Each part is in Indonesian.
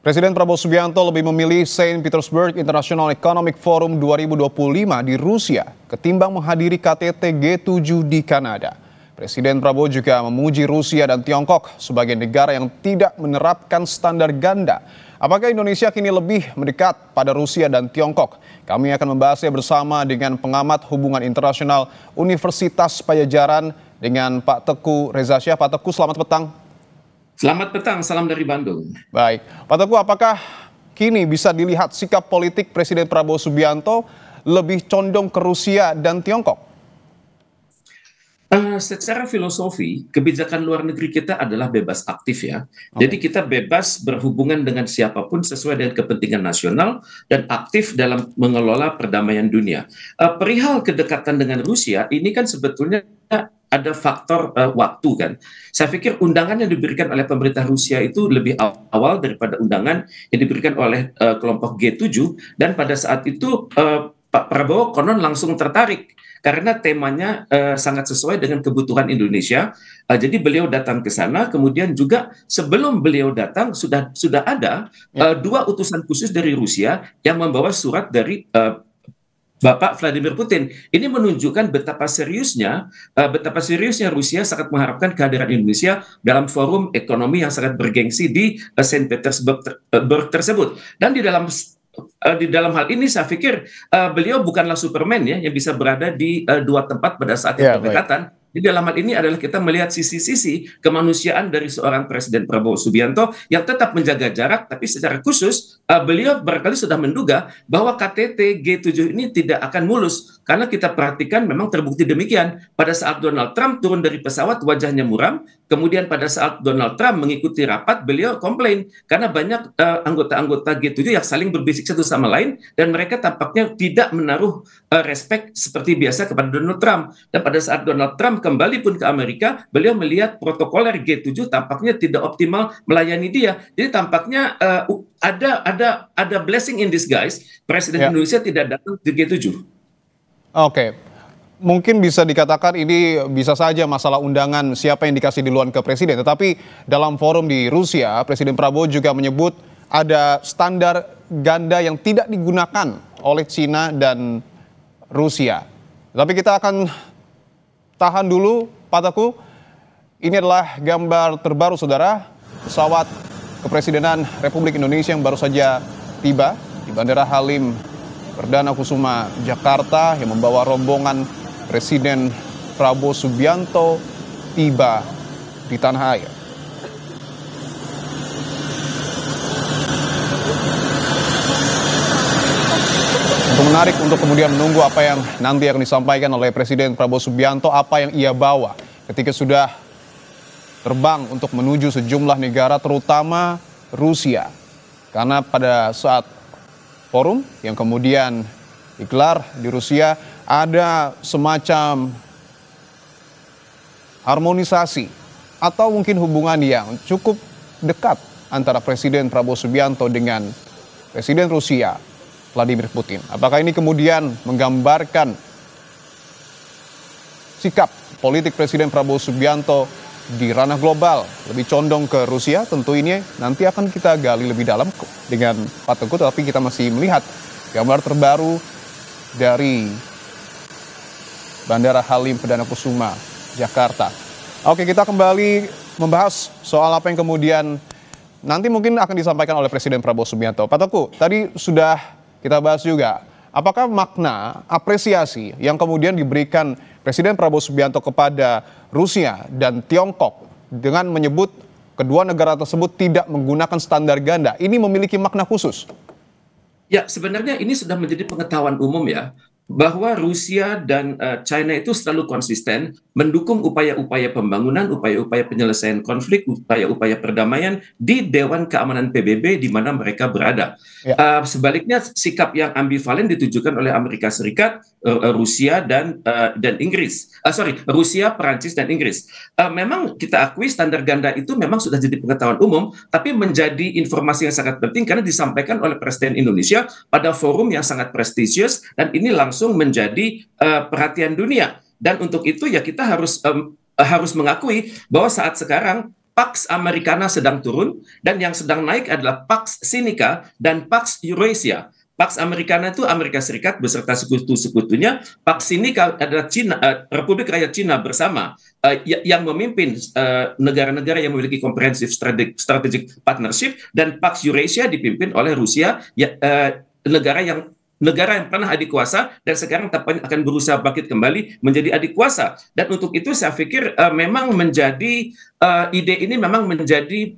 Presiden Prabowo Subianto lebih memilih Saint Petersburg International Economic Forum 2025 di Rusia ketimbang menghadiri KTT G7 di Kanada. Presiden Prabowo juga memuji Rusia dan Tiongkok sebagai negara yang tidak menerapkan standar ganda. Apakah Indonesia kini lebih mendekat pada Rusia dan Tiongkok? Kami akan membahasnya bersama dengan pengamat hubungan internasional Universitas Padjadjaran dengan Pak Teguh Reza Shah. Pak Teguh, selamat petang. Selamat petang, salam dari Bandung. Baik, Pak Teguh, apakah kini bisa dilihat sikap politik Presiden Prabowo Subianto lebih condong ke Rusia dan Tiongkok? Secara filosofi, kebijakan luar negeri kita adalah bebas aktif ya. Jadi kita bebas berhubungan dengan siapapun sesuai dengan kepentingan nasional dan aktif dalam mengelola perdamaian dunia. Perihal kedekatan dengan Rusia, ini kan sebetulnya ada faktor waktu kan. Saya pikir undangan yang diberikan oleh pemerintah Rusia itu lebih awal daripada undangan yang diberikan oleh kelompok G7, dan pada saat itu Pak Prabowo konon langsung tertarik karena temanya sangat sesuai dengan kebutuhan Indonesia. Jadi beliau datang ke sana, kemudian juga sebelum beliau datang sudah ada dua utusan khusus dari Rusia yang membawa surat dari Bapak Vladimir Putin. Ini menunjukkan betapa seriusnya Rusia sangat mengharapkan kehadiran Indonesia dalam forum ekonomi yang sangat bergengsi di Saint Petersburg tersebut. Dan di dalam hal ini saya pikir beliau bukanlah Superman ya yang bisa berada di dua tempat pada saat yang berdekatan. Di dalam hal ini adalah kita melihat sisi-sisi kemanusiaan dari seorang Presiden Prabowo Subianto yang tetap menjaga jarak, tapi secara khusus beliau barangkali sudah menduga bahwa KTT G7 ini tidak akan mulus, karena kita perhatikan memang terbukti demikian. Pada saat Donald Trump turun dari pesawat wajahnya muram, kemudian pada saat Donald Trump mengikuti rapat beliau komplain karena banyak anggota-anggota G7 yang saling berbisik satu sama lain dan mereka tampaknya tidak menaruh respect seperti biasa kepada Donald Trump. Dan pada saat Donald Trump kembali pun ke Amerika, beliau melihat protokoler G7 tampaknya tidak optimal melayani dia. Jadi tampaknya ada blessing in disguise, Presiden Indonesia tidak datang ke G7. Oke, mungkin bisa dikatakan ini bisa saja masalah undangan siapa yang dikasih duluan ke Presiden. Tetapi dalam forum di Rusia, Presiden Prabowo juga menyebut ada standar ganda yang tidak digunakan oleh Cina dan Rusia. Tapi kita akan tahan dulu, Pak Teguh. Ini adalah gambar terbaru, saudara, pesawat kepresidenan Republik Indonesia yang baru saja tiba di Bandara Halim Perdana Kusuma, Jakarta, yang membawa rombongan Presiden Prabowo Subianto tiba di tanah air. Untuk menarik untuk kemudian menunggu apa yang nanti akan disampaikan oleh Presiden Prabowo Subianto, apa yang ia bawa ketika sudah terbang untuk menuju sejumlah negara terutama Rusia. Karena pada saat forum yang kemudian digelar di Rusia ada semacam harmonisasi atau mungkin hubungan yang cukup dekat antara Presiden Prabowo Subianto dengan Presiden Rusia Vladimir Putin. Apakah ini kemudian menggambarkan sikap politik Presiden Prabowo Subianto di ranah global lebih condong ke Rusia? Tentu ini nanti akan kita gali lebih dalam dengan Pak Teguh, tapi kita masih melihat gambar terbaru dari Bandara Halim Perdana Kusuma, Jakarta. Oke, kita kembali membahas soal apa yang kemudian nanti mungkin akan disampaikan oleh Presiden Prabowo Subianto. Pak Teguh, tadi sudah kita bahas juga, apakah makna apresiasi yang kemudian diberikan Presiden Prabowo Subianto kepada Rusia dan Tiongkok dengan menyebut kedua negara tersebut tidak menggunakan standar ganda, ini memiliki makna khusus? Ya, sebenarnya ini sudah menjadi pengetahuan umum ya, bahwa Rusia dan China itu selalu konsisten mendukung upaya-upaya pembangunan, upaya-upaya penyelesaian konflik, upaya-upaya perdamaian di Dewan Keamanan PBB di mana mereka berada. Sebaliknya sikap yang ambivalen ditujukan oleh Amerika Serikat, Rusia dan Inggris. Rusia, Perancis dan Inggris. Memang kita akui standar ganda itu memang sudah jadi pengetahuan umum, tapi menjadi informasi yang sangat penting karena disampaikan oleh Presiden Indonesia pada forum yang sangat prestisius dan ini langsung menjadi perhatian dunia. Dan untuk itu ya kita harus mengakui bahwa saat sekarang Pax Americana sedang turun, dan yang sedang naik adalah Pax Sinica dan Pax Eurasia. Pax Americana itu Amerika Serikat beserta sekutu-sekutunya, Pax Sinica adalah Cina, Republik Rakyat Cina bersama yang memimpin negara-negara yang memiliki comprehensive strategic partnership, dan Pax Eurasia dipimpin oleh Rusia, negara yang pernah adik kuasa dan sekarang tampaknya akan berusaha bangkit kembali menjadi adik kuasa. Dan untuk itu saya pikir memang menjadi ide ini memang menjadi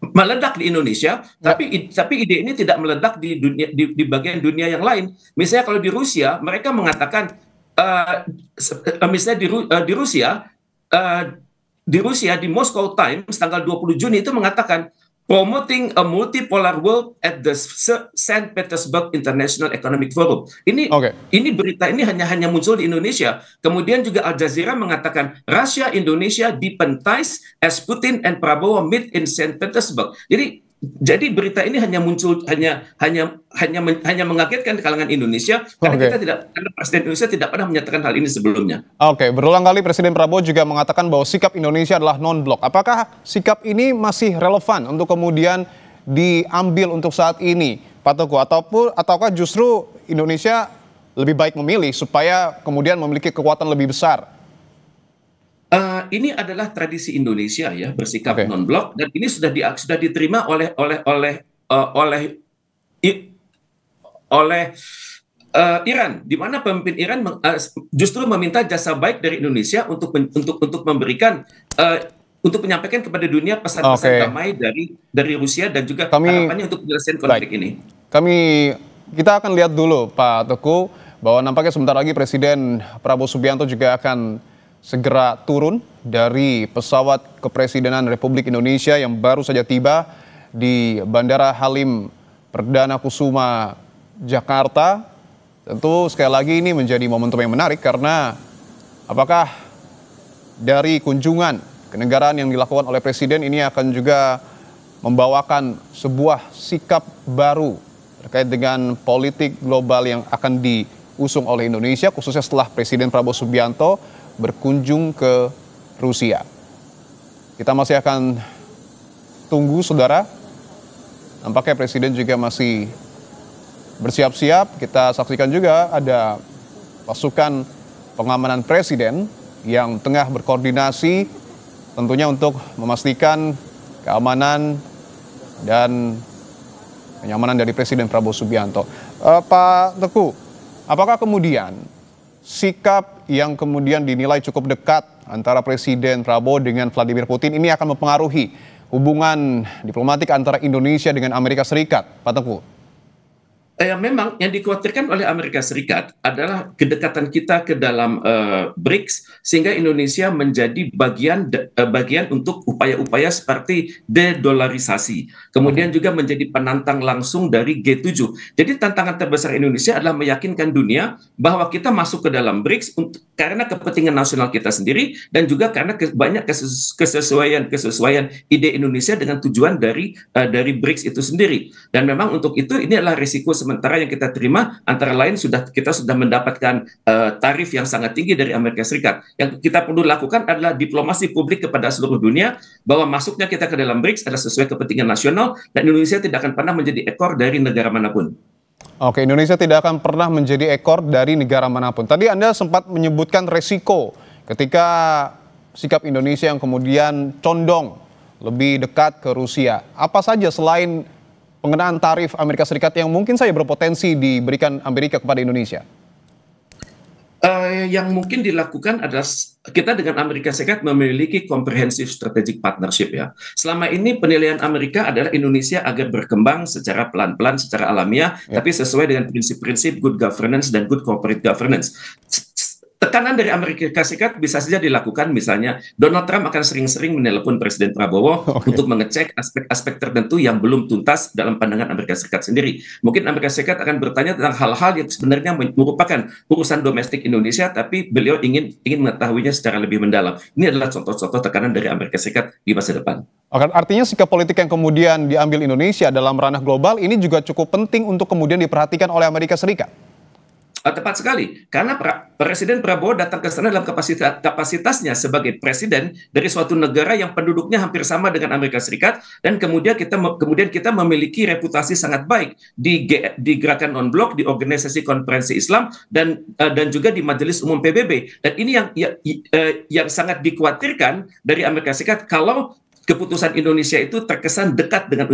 meledak di Indonesia, tapi ide ini tidak meledak di dunia, di bagian dunia yang lain. Misalnya kalau di Rusia, mereka mengatakan misalnya di Rusia di Moscow Times tanggal 20 Juni itu mengatakan promoting a multipolar world at the Saint Petersburg International Economic Forum. Ini berita ini hanya muncul di Indonesia. Kemudian juga Al Jazeera mengatakan Russia Indonesia deepened as Putin and Prabowo meet in Saint Petersburg. Jadi berita ini hanya muncul hanya mengagetkan di kalangan Indonesia karena karena Presiden Indonesia tidak pernah menyatakan hal ini sebelumnya. Berulang kali Presiden Prabowo juga mengatakan bahwa sikap Indonesia adalah non-blok. Apakah sikap ini masih relevan untuk kemudian diambil untuk saat ini, Pak Teguh? Ataukah justru Indonesia lebih baik memilih supaya kemudian memiliki kekuatan lebih besar? Ini adalah tradisi Indonesia ya, bersikap non-blok, dan ini sudah diterima oleh Iran, di mana pemimpin Iran justru meminta jasa baik dari Indonesia untuk memberikan untuk menyampaikan kepada dunia pesan-pesan damai dari Rusia dan juga harapannya untuk menyelesaikan konflik ini. Kita akan lihat dulu Pak Teguh bahwa nampaknya sebentar lagi Presiden Prabowo Subianto juga akan segera turun dari pesawat kepresidenan Republik Indonesia yang baru saja tiba di Bandara Halim Perdana Kusuma, Jakarta. Tentu sekali lagi ini menjadi momentum yang menarik karena apakah dari kunjungan kenegaraan yang dilakukan oleh Presiden ini akan juga membawakan sebuah sikap baru terkait dengan politik global yang akan diusung oleh Indonesia, khususnya setelah Presiden Prabowo Subianto berkunjung ke Rusia. Kita masih akan tunggu, saudara. Nampaknya Presiden juga masih bersiap-siap. Kita saksikan juga ada pasukan pengamanan Presiden yang tengah berkoordinasi tentunya untuk memastikan keamanan dan kenyamanan dari Presiden Prabowo Subianto. Pak Teguh, apakah kemudian sikap yang kemudian dinilai cukup dekat antara Presiden Prabowo dengan Vladimir Putin ini akan mempengaruhi hubungan diplomatik antara Indonesia dengan Amerika Serikat, Pak Teguh? Memang yang dikhawatirkan oleh Amerika Serikat adalah kedekatan kita ke dalam BRICS, sehingga Indonesia menjadi bagian untuk upaya-upaya seperti dedolarisasi. Kemudian juga menjadi penantang langsung dari G7. Jadi tantangan terbesar Indonesia adalah meyakinkan dunia bahwa kita masuk ke dalam BRICS karena kepentingan nasional kita sendiri dan juga karena banyak kesesuaian ide Indonesia dengan tujuan dari BRICS itu sendiri. Dan memang untuk itu ini adalah risiko sementara yang kita terima, antara lain kita sudah mendapatkan tarif yang sangat tinggi dari Amerika Serikat. Yang kita perlu lakukan adalah diplomasi publik kepada seluruh dunia bahwa masuknya kita ke dalam BRICS adalah sesuai kepentingan nasional dan Indonesia tidak akan pernah menjadi ekor dari negara manapun. Indonesia tidak akan pernah menjadi ekor dari negara manapun. Tadi Anda sempat menyebutkan resiko ketika sikap Indonesia yang kemudian condong lebih dekat ke Rusia. Apa saja selain pengenaan tarif Amerika Serikat yang mungkin saja berpotensi diberikan Amerika kepada Indonesia? Yang mungkin dilakukan adalah kita dengan Amerika Serikat memiliki comprehensive strategic partnership ya. Selama ini penilaian Amerika adalah Indonesia agar berkembang secara pelan-pelan, secara alamiah, tapi sesuai dengan prinsip-prinsip good governance dan good corporate governance. Tekanan dari Amerika Serikat bisa saja dilakukan, misalnya Donald Trump akan sering-sering menelepon Presiden Prabowo untuk mengecek aspek-aspek tertentu yang belum tuntas dalam pandangan Amerika Serikat sendiri. Mungkin Amerika Serikat akan bertanya tentang hal-hal yang sebenarnya merupakan urusan domestik Indonesia, tapi beliau ingin mengetahuinya secara lebih mendalam. Ini adalah contoh-contoh tekanan dari Amerika Serikat di masa depan. Artinya sikap politik yang kemudian diambil Indonesia dalam ranah global ini juga cukup penting untuk kemudian diperhatikan oleh Amerika Serikat? Tepat sekali, karena Presiden Prabowo datang ke sana dalam kapasitasnya sebagai presiden dari suatu negara yang penduduknya hampir sama dengan Amerika Serikat, dan kemudian kita memiliki reputasi sangat baik di gerakan non-blok, di organisasi konferensi Islam, dan juga di Majelis Umum PBB. Dan ini yang sangat dikhawatirkan dari Amerika Serikat kalau keputusan Indonesia itu terkesan dekat dengan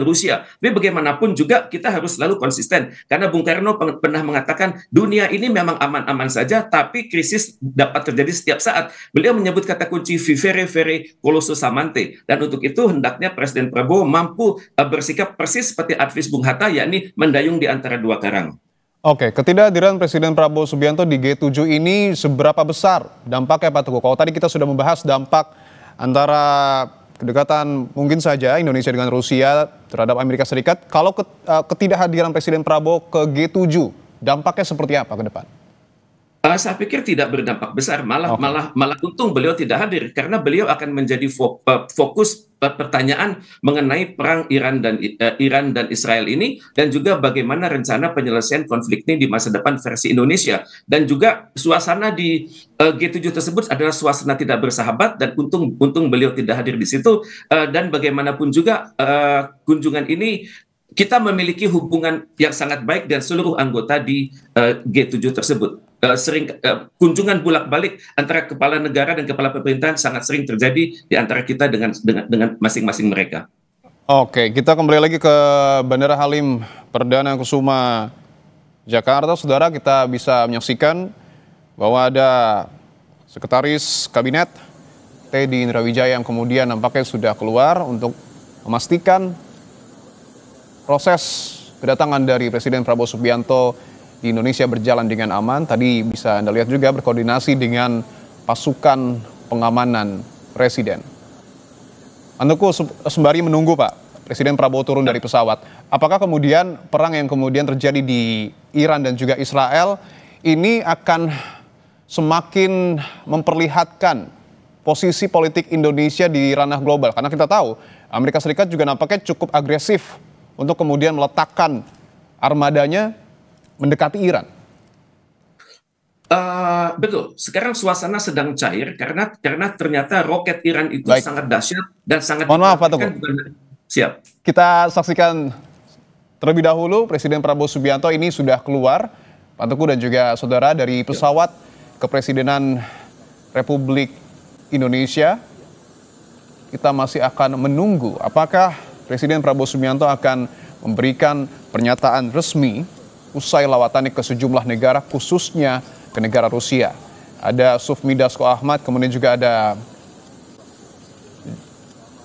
Rusia. Tapi bagaimanapun juga kita harus selalu konsisten, karena Bung Karno pernah mengatakan dunia ini memang aman-aman saja, tapi krisis dapat terjadi setiap saat. Beliau menyebut kata kunci vivere vere colossus amante, dan untuk itu hendaknya Presiden Prabowo mampu bersikap persis seperti advis Bung Hatta, yakni mendayung di antara dua karang. Oke, ketidakhadiran Presiden Prabowo Subianto di G7 ini seberapa besar dampaknya Pak Teguh? Kalau tadi kita sudah membahas dampak antara kedekatan mungkin saja Indonesia dengan Rusia terhadap Amerika Serikat, kalau ketidakhadiran Presiden Prabowo ke G7, dampaknya seperti apa ke depan? Saya pikir tidak berdampak besar, malah untung beliau tidak hadir, karena beliau akan menjadi fokus pertanyaan mengenai perang Iran dan Israel ini, dan juga bagaimana rencana penyelesaian konflik ini di masa depan versi Indonesia. Dan juga suasana di G7 tersebut adalah suasana tidak bersahabat, dan untung beliau tidak hadir di situ. Dan bagaimanapun juga kunjungan ini kita memiliki hubungan yang sangat baik dan seluruh anggota di G7 tersebut. Kunjungan bolak-balik antara kepala negara dan kepala pemerintahan sangat sering terjadi di antara kita dengan masing-masing mereka. Oke, kita kembali lagi ke Bandara Halim Perdana Kusuma Jakarta. Saudara, kita bisa menyaksikan bahwa ada Sekretaris Kabinet Teddy Indrawijaya yang kemudian nampaknya sudah keluar untuk memastikan proses kedatangan dari Presiden Prabowo Subianto di Indonesia berjalan dengan aman. Tadi bisa Anda lihat juga berkoordinasi dengan pasukan pengamanan Presiden. Antuku, sembari menunggu Pak Presiden Prabowo turun dari pesawat, apakah kemudian perang yang kemudian terjadi di Iran dan juga Israel ini akan semakin memperlihatkan posisi politik Indonesia di ranah global? Karena kita tahu Amerika Serikat juga nampaknya cukup agresif untuk kemudian meletakkan armadanya mendekati Iran. Betul. Sekarang suasana sedang cair karena ternyata roket Iran itu sangat dahsyat dan sangat. Mohon maaf Pak Teguh. Siap. Kita saksikan terlebih dahulu Presiden Prabowo Subianto ini sudah keluar, Pak Teguh dan juga saudara, dari pesawat Kepresidenan Republik Indonesia. Kita masih akan menunggu apakah Presiden Prabowo Subianto akan memberikan pernyataan resmi usai lawatannya ke sejumlah negara, khususnya ke negara Rusia. Ada Sufmi Dasko Ahmad, kemudian juga ada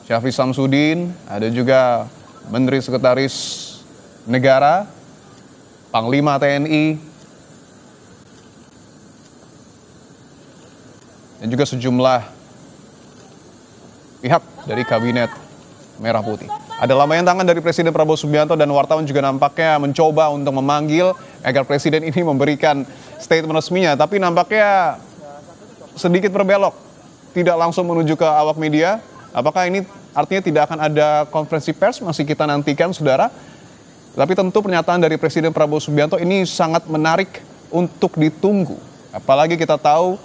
Syafri Samsudin, ada juga Menteri Sekretaris Negara, Panglima TNI, dan juga sejumlah pihak dari Kabinet Merah Putih. Ada lambaian tangan dari Presiden Prabowo Subianto, dan wartawan juga nampaknya mencoba untuk memanggil agar Presiden ini memberikan statement resminya. Tapi nampaknya sedikit berbelok, tidak langsung menuju ke awak media. Apakah ini artinya tidak akan ada konferensi pers? Masih kita nantikan, saudara. Tapi tentu pernyataan dari Presiden Prabowo Subianto ini sangat menarik untuk ditunggu. Apalagi kita tahu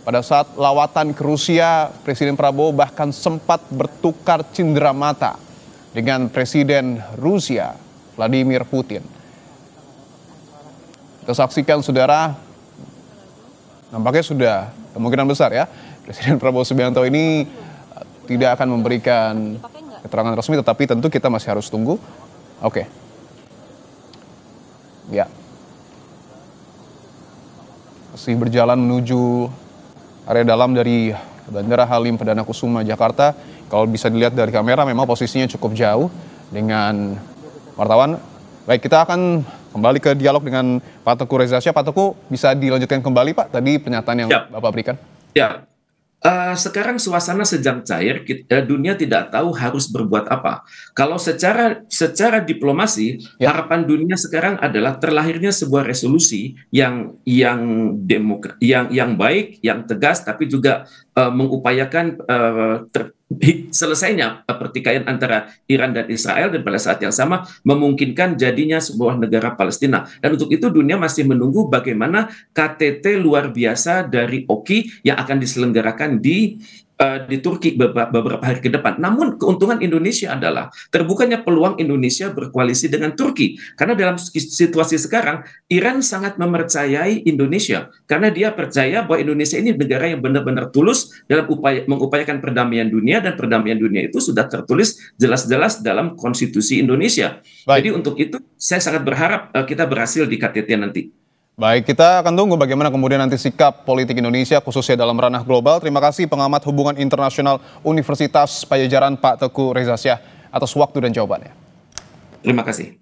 pada saat lawatan ke Rusia, Presiden Prabowo bahkan sempat bertukar cindera mata dengan Presiden Rusia, Vladimir Putin. Kita saksikan, saudara, nampaknya sudah kemungkinan besar ya, Presiden Prabowo Subianto ini tidak akan memberikan keterangan resmi, tetapi tentu kita masih harus tunggu. Oke. Ya. Masih berjalan menuju area dalam dari Bandara Halim Perdana Kusuma Jakarta. Kalau bisa dilihat dari kamera memang posisinya cukup jauh dengan wartawan. Baik, kita akan kembali ke dialog dengan Pak Teguh Reza Shah. Pak Teguh, bisa dilanjutkan kembali Pak tadi pernyataan yang Bapak berikan? Ya. Sekarang suasana sedang cair, dunia tidak tahu harus berbuat apa. Kalau secara diplomasi, harapan dunia sekarang adalah terlahirnya sebuah resolusi yang baik, yang tegas, tapi juga mengupayakan selesainya pertikaian antara Iran dan Israel, dan pada saat yang sama memungkinkan jadinya sebuah negara Palestina. Dan untuk itu dunia masih menunggu bagaimana KTT luar biasa dari Oki yang akan diselenggarakan di Turki beberapa hari ke depan. Namun keuntungan Indonesia adalah terbukanya peluang Indonesia berkoalisi dengan Turki. Karena dalam situasi sekarang, Iran sangat mempercayai Indonesia. Karena dia percaya bahwa Indonesia ini negara yang benar-benar tulus dalam mengupayakan perdamaian dunia, dan perdamaian dunia itu sudah tertulis jelas-jelas dalam konstitusi Indonesia. Jadi Baik. untuk itu saya sangat berharap kita berhasil di KTT nanti. Baik, kita akan tunggu bagaimana kemudian nanti sikap politik Indonesia khususnya dalam ranah global. Terima kasih pengamat hubungan internasional Universitas Pajajaran Pak Teguh Reza Syah atas waktu dan jawabannya. Terima kasih.